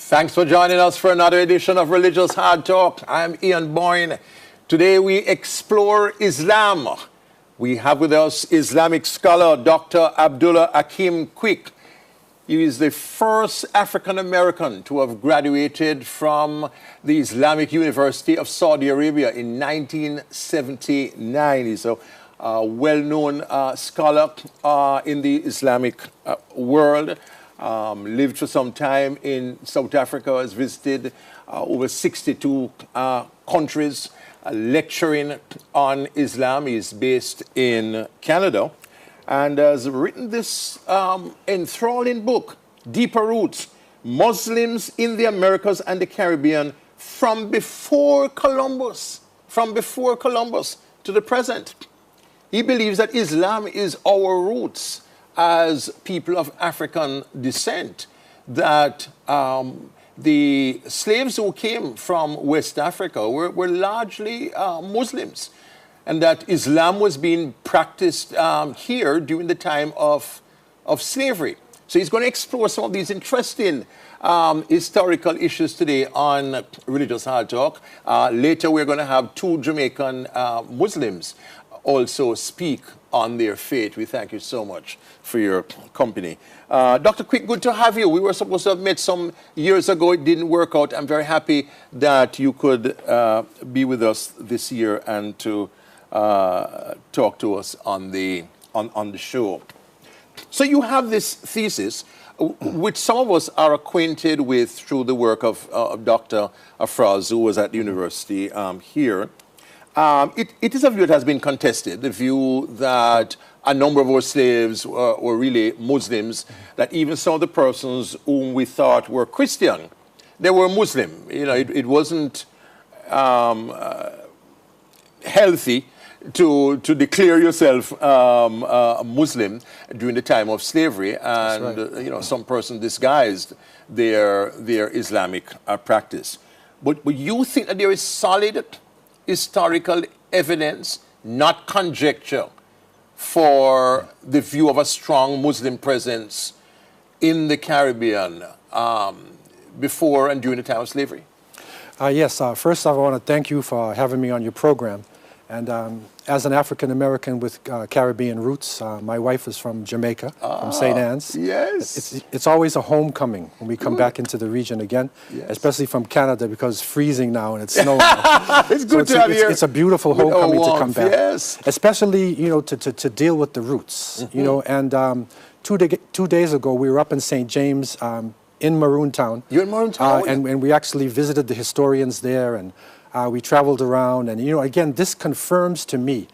Thanks for joining us for another edition of Religious Hard Talk. I'm Ian Boyne. Today we explore Islam. We have with us Islamic scholar Dr. Abdullah Hakim Quick. He is the first African American to have graduated from the Islamic University of Saudi Arabia in 1979. He's a well-known scholar in the Islamic world. Lived for some time in South Africa, has visited over 62 countries, lecturing on Islam. He's based in Canada and has written this enthralling book, Deeper Roots, Muslims in the Americas and the Caribbean from before Columbus to the present. He believes that Islam is our roots as people of African descent, that the slaves who came from West Africa were largely Muslims, and that Islam was being practiced here during the time of slavery. So he's going to explore some of these interesting historical issues today on Religious Hard Talk. Later we're going to have two Jamaican Muslims also speak on their faith. We thank you so much for your company. Dr. Quick, good to have you. We were supposed to have met some years ago. It didn't work out. I'm very happy that you could be with us this year and to talk to us on the show. So you have this thesis, which some of us are acquainted with through the work of Dr. Afraz, who was at the university here. It is a view that has been contested, the view that a number of our slaves were really Muslims, that even some of the persons whom we thought were Christian, they were Muslim. You know, it wasn't healthy to declare yourself a Muslim during the time of slavery, and right. You know, some person disguised their Islamic practice. But you think that there is solid historical evidence, not conjecture, for the view of a strong Muslim presence in the Caribbean before and during the time of slavery? Yes. First off, I want to thank you for having me on your program. And as an African American with Caribbean roots, my wife is from Jamaica, from St. Anne's. Yes. It's always a homecoming when we come back into the region again, yes. Especially from Canada, because it's freezing now and it's snowing. It's good to have you. It's a beautiful homecoming to come back. Yes. Especially, you know, to deal with the roots, you know. And 2 days ago, we were up in St. James in Maroon Town. You're in Maroon Town? And we actually visited the historians there, and we traveled around, and, you know, again, this confirms to me,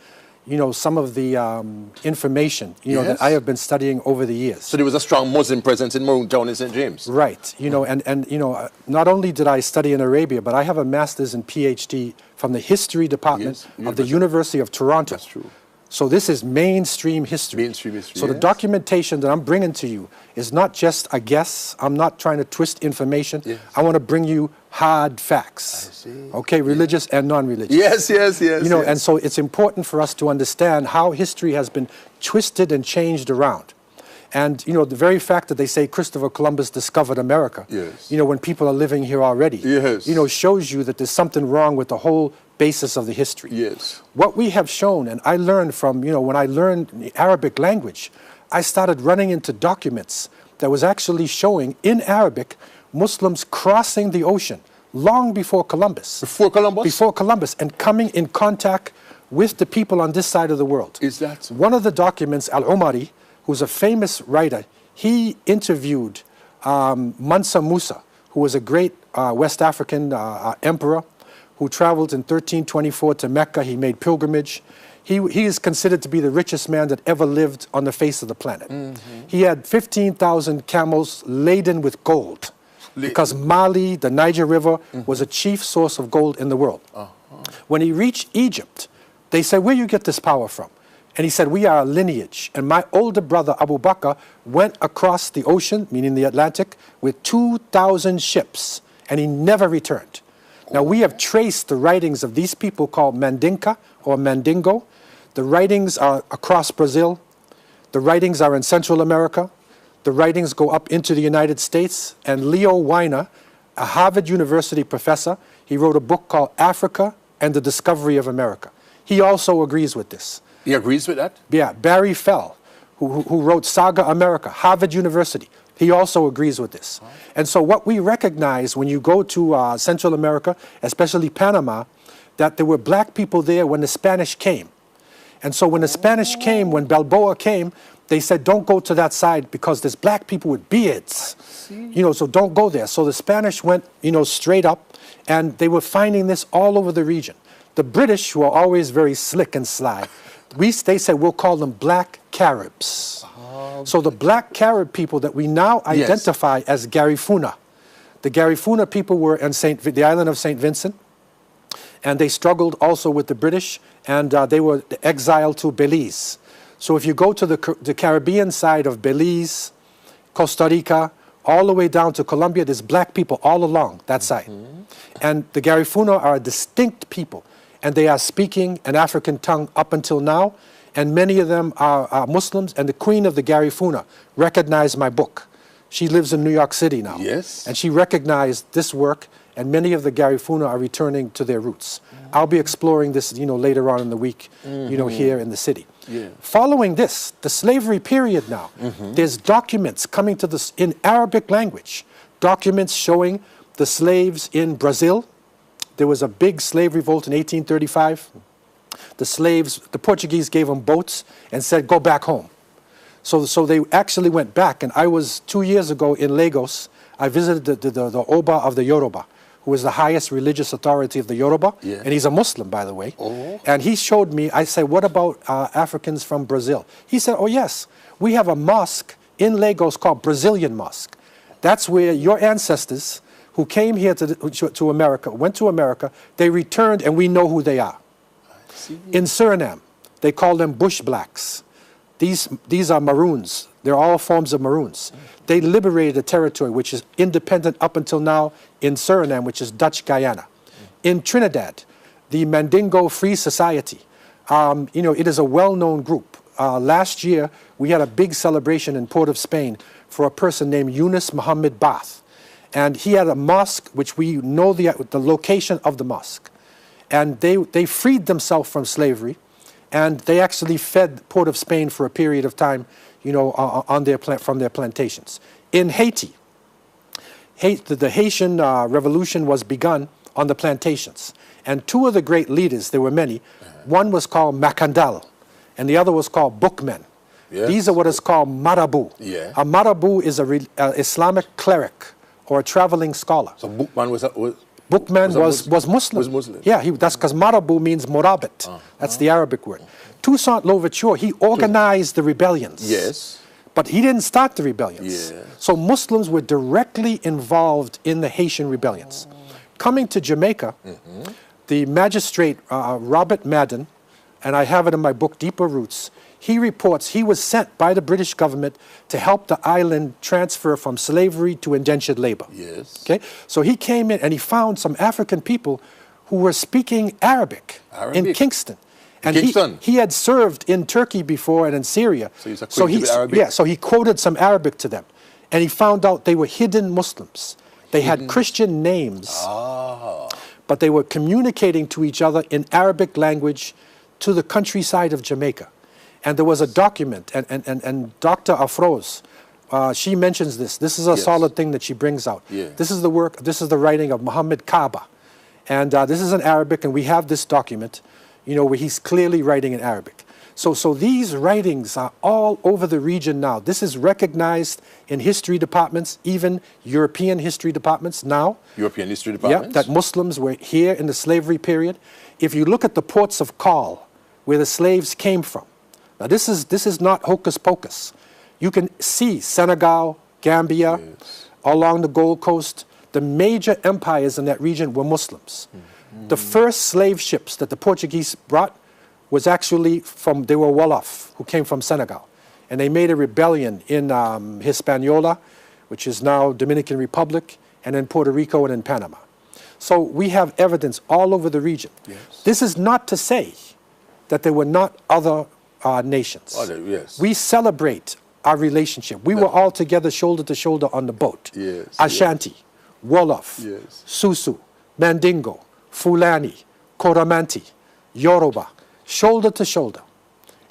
you know, some of the information, you know, that I have been studying over the years. So there was a strong Muslim presence in Maroon Town in St. James? Right. You know, and you know, not only did I study in Arabia, but I have a master's and PhD from the history department of the University of Toronto. That's true. So this is mainstream history. Mainstream history, so the documentation that I'm bringing to you is not just a guess. I'm not trying to twist information. Yes. I want to bring you hard facts. I see. Okay, religious and non-religious. Yes. You know, and so it's important for us to understand how history has been twisted and changed around. And, you know, the very fact that they say Christopher Columbus discovered America, you know, when people are living here already, you know, shows you that there's something wrong with the whole basis of the history. Yes. What we have shown, and I learned from, you know, when I learned the Arabic language, I started running into documents that was actually showing in Arabic Muslims crossing the ocean long before Columbus. Before Columbus? Before Columbus, and coming in contact with the people on this side of the world. Is that so? One of the documents, Al-Umari, who's a famous writer, he interviewed Mansa Musa, who was a great West African emperor who traveled in 1324 to Mecca. He made pilgrimage. He is considered to be the richest man that ever lived on the face of the planet. He had 15,000 camels laden with gold, because Mali, the Niger River, was a chief source of gold in the world. When he reached Egypt, they said, "Where you get this power from?" And he said, "We are a lineage. And my older brother, Abu Bakr, went across the ocean, meaning the Atlantic, with 2,000 ships, and he never returned." Now, we have traced the writings of these people called Mandinka or Mandingo. The writings are across Brazil. The writings are in Central America. The writings go up into the United States. And Leo Weiner a Harvard University professor. He wrote a book called Africa and the Discovery of America. He also agrees with this. He agrees with that? Yeah, Barry Fell, who wrote Saga America, Harvard University. He also agrees with this. And so what we recognize when you go to Central America, especially Panama, that there were black people there when the Spanish came. And so when the Spanish came, when Balboa came, they said, don't go to that side because there's black people with beards. You know, so don't go there. So the Spanish went, you know, straight up, and they were finding this all over the region. The British, who are always very slick and sly, they said we'll call them black Caribs. So the black Carib people that we now identify as Garifuna. The Garifuna people were in the island of St. Vincent, and they struggled also with the British, and they were exiled to Belize. So if you go to the Caribbean side of Belize, Costa Rica, all the way down to Colombia, there's black people all along that side. And the Garifuna are a distinct people, and they are speaking an African tongue up until now, and many of them are Muslims, and the queen of the Garifuna recognized my book. She lives in New York City now. Yes. And she recognized this work, and many of the Garifuna are returning to their roots. I'll be exploring this, you know, later on in the week, you know, here in the city. Following this, the slavery period now, there's documents coming to this in Arabic language, documents showing the slaves in Brazil. There was a big slave revolt in 1835. The Portuguese gave them boats and said, go back home. So they actually went back, and I was 2 years ago in Lagos. I visited the Oba of the Yoruba, who is the highest religious authority of the Yoruba, and he's a Muslim, by the way. And he showed me, I said, what about Africans from Brazil? He said, oh yes, we have a mosque in Lagos called Brazilian Mosque. That's where your ancestors who came here to America, went to America, they returned, and we know who they are. In Suriname, they call them bush blacks. These are Maroons. They're all forms of Maroons. They liberated a territory which is independent up until now in Suriname, which is Dutch Guyana. In Trinidad, the Mandingo Free Society, you know, it is a well-known group. Last year, we had a big celebration in Port of Spain for a person named Yunus Muhammad Bath. And he had a mosque, which we know the location of the mosque. And they freed themselves from slavery, and they actually fed Port of Spain for a period of time, you know, from their plantations. In Haiti, the Haitian Revolution was begun on the plantations. And two of the great leaders, there were many, one was called Macandal, and the other was called Bookmen. These are what is called marabout. A marabout is an Islamic cleric or a traveling scholar. So Bookman Bookman was Muslim. Was Muslim. Yeah, that's because marabout means morabit. That's the Arabic word. Toussaint Louverture, he organized the rebellions. Yes. But he didn't start the rebellions. So Muslims were directly involved in the Haitian rebellions. Coming to Jamaica, the magistrate, Robert Madden, and I have it in my book, Deeper Roots, he reports he was sent by the British government to help the island transfer from slavery to indentured labor. Okay? So he came in and he found some African people who were speaking Arabic. In Kingston. And he had served in Turkey before and in Syria. So he's Arabic? Yeah, so he quoted some Arabic to them. And he found out they were hidden Muslims. They had Christian names. But they were communicating to each other in Arabic language to the countryside of Jamaica. And there was a document, and Dr. Afroz, she mentions this. This is a solid thing that she brings out. This is the work, this is the writing of Muhammad Kaaba. And this is in Arabic, and we have this document, you know, where he's clearly writing in Arabic. So these writings are all over the region now. This is recognized in history departments, even European history departments now. European history departments? Yeah, that Muslims were here in the slavery period. If you look at the ports of call, where the slaves came from, now this is not hocus pocus. You can see Senegal, Gambia, along the Gold Coast. The major empires in that region were Muslims. The first slave ships that the Portuguese brought was actually they were Wolof, who came from Senegal. And they made a rebellion in Hispaniola, which is now Dominican Republic, and in Puerto Rico and in Panama. So we have evidence all over the region. This is not to say that there were not other nations. We celebrate our relationship. We were all together shoulder to shoulder on the boat. Ashanti, Wolof, Yes. Susu, Mandingo, Fulani, Koramanti, Yoruba, shoulder to shoulder.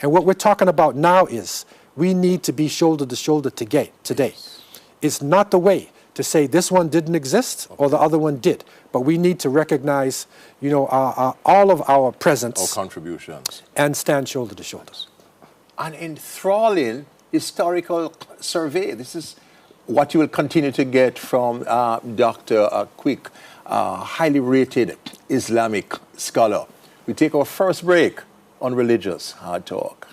And what we're talking about now is we need to be shoulder to shoulder today. It's not the way to say this one didn't exist or the other one did, but we need to recognize, you know, all of our presence, Our contributions, and stand shoulder to shoulder. An enthralling historical survey. This is what you will continue to get from Dr. Quick, highly rated Islamic scholar. We take our first break on Religious Hard Talk.